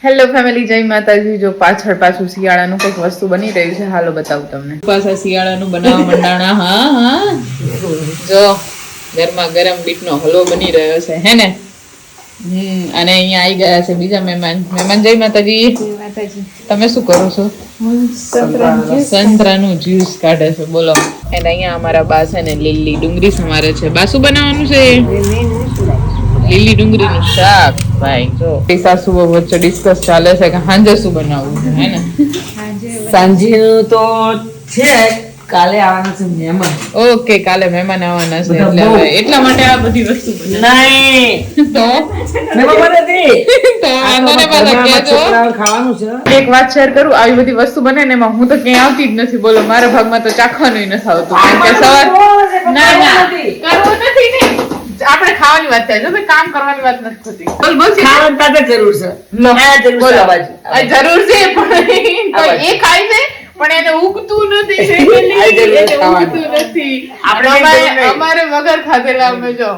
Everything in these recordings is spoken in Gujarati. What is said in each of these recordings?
હેલો ફેમિલી, જય માતાજી. જો પાછળ શિયાળાનું કંઈક વસ્તુ બની રહ્યું છે, હાલો બતાવું તમને. પાછા શિયાળાનું બનાવવા મંડાણા. હા જો ગરમા ગરમ બીટનો હલવો બની રહ્યો છે, હે ને? અને અહીંયા આવી ગયા છે બીજા મહેમાન. જય માતાજી. તમે શું કરો છો? સંતરાનું જ્યુસ કાઢે છે, બોલો. અને અહીંયા અમારા બા છે ને લીલી ડુંગળી સમારે છે. બા શું બનાવવાનું છે? લીલી ડુંગળીનું શાક. ભાઈ જો સાસુ વચ્ચે ડિસ્કસ ચાલે છે કે સાંજે શું બનાવવું છે, હે ને? સાંજેનું તો છે, કાલે આવવાના છે મહેમાન. ઓકે, કાલે મહેમાન આવવાના છે એટલે એટલા માટે આ બધી વસ્તુ નહીં તો મહેમાન નથી તો આંદોને પાછા કહેજો. ખાવાનું છે. એક વાત શેર કરું, આવી બધી વસ્તુ બને ને એમાં હું તો ક્યાંય આવતી જ નથી. બોલો, મારા ભાગમાં તો ચાખવાનું નથી આવતું. કેમ કે સવાર કરવું નથી ને, આપણે ખાવાની વાત થાય છે, ભાઈ કામ કરવાની વાત નથી થતી. બોલ બોલ, ખાવાની તાતે જરૂર છે. બોલો, જરૂર છે પણ તો એ ખાય છે પણ એને ઉગતું નથી. અમારે વગર ખાધેલા અમે જો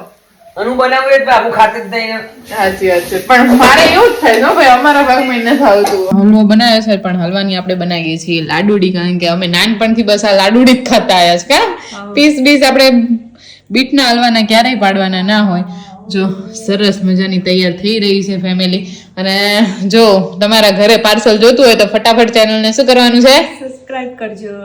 અનુ બનાવું એટલે આખું ખાતે જ નહીં. સાચી વાત છે, પણ મારે એવું જ થાય છે ભાઈ, અમારા ભાગમાં નથી આવતું. હલવો બનાવ્યો છે પણ હલવાની આપણે બનાવીએ છીએ લાડુડી, કારણ કે અમે નાનપણથી બસ આ લાડુડી જ ખાતા આવ્યા છે. કા પીસ આપણે બીટના હલવાના ક્યારેય પાડવાના ના હોય. જો સરસ મજાની તૈયાર થઈ રહી છે ફેમિલી. અને જો તમારા ઘરે પાર્સલ જોતું હોય તો ફટાફટ ચેનલને શું કરવાનું છે? સબસ્ક્રાઇબ કરજો.